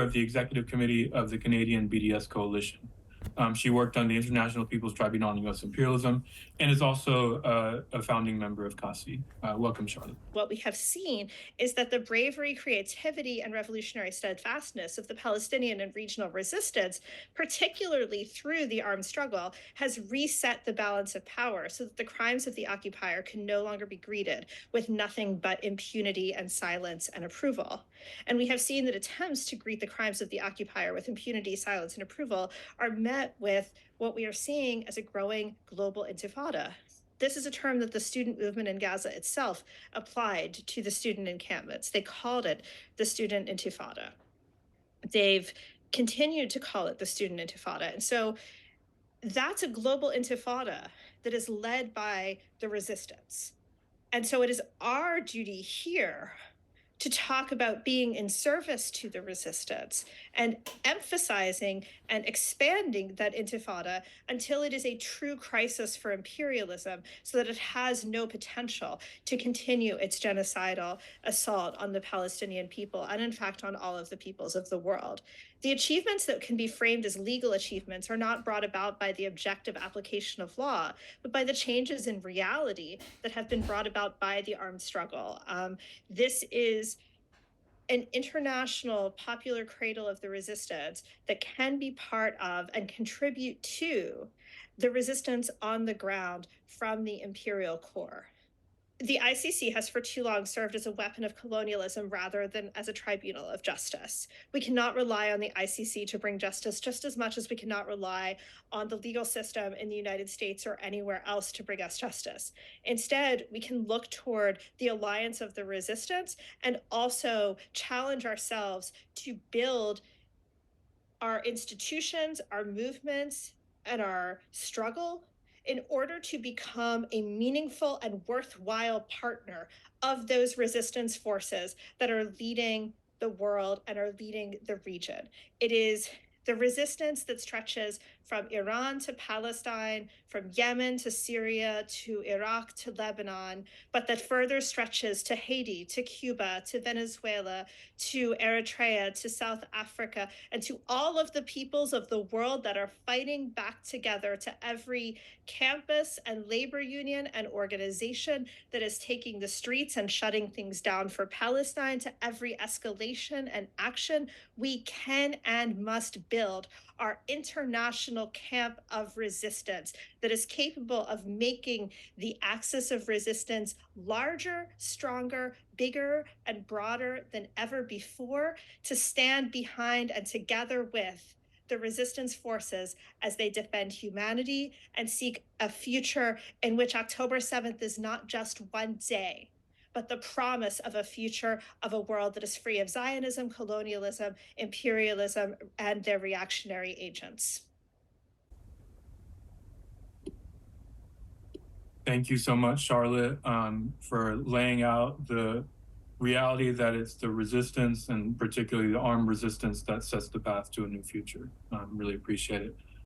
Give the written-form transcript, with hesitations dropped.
of the Executive Committee of the Canadian BDS Coalition. She worked on the International People's Tribunal on U.S. Imperialism and is also a founding member of CASI. Welcome, Charlotte. What we have seen is that the bravery, creativity, and revolutionary steadfastness of the Palestinian and regional resistance, particularly through the armed struggle, has reset the balance of power so that the crimes of the occupier can no longer be greeted with nothing but impunity and silence and approval. And we have seen that attempts to greet the crimes of the occupier with impunity, silence, and approval are met with what we are seeing as a growing global intifada. This is a term that the student movement in Gaza itself applied to the student encampments. They called it the student intifada. They've continued to call it the student intifada. And so that's a global intifada that is led by the resistance. And so it is our duty here to talk about being in service to the resistance and emphasizing and expanding that intifada until it is a true crisis for imperialism so that it has no potential to continue its genocidal assault on the Palestinian people and, in fact, on all of the peoples of the world. The achievements that can be framed as legal achievements are not brought about by the objective application of law, but by the changes in reality that have been brought about by the armed struggle. This is an international popular cradle of the resistance that can be part of and contribute to the resistance on the ground from the imperial core. The ICC has for too long served as a weapon of colonialism rather than as a tribunal of justice. We cannot rely on the ICC to bring justice just as much as we cannot rely on the legal system in the United States or anywhere else to bring us justice. Instead, we can look toward the alliance of the resistance and also challenge ourselves to build our institutions, our movements, and our struggle in order to become a meaningful and worthwhile partner of those resistance forces that are leading the world and are leading the region. It is the resistance that stretches from Iran to Palestine, from Yemen to Syria, to Iraq to Lebanon, but that further stretches to Haiti, to Cuba, to Venezuela, to Eritrea, to South Africa, and to all of the peoples of the world that are fighting back together, to every campus and labor union and organization that is taking the streets and shutting things down for Palestine, to every escalation and action. We can and must build our international camp of resistance that is capable of making the axis of resistance larger, stronger, bigger, and broader than ever before, to stand behind and together with the resistance forces as they defend humanity and seek a future in which October 7th is not just one day, but the promise of a future of a world that is free of Zionism, colonialism, imperialism, and their reactionary agents. Thank you so much, Charlotte, for laying out the reality that it's the resistance and particularly the armed resistance that sets the path to a new future. Really appreciate it.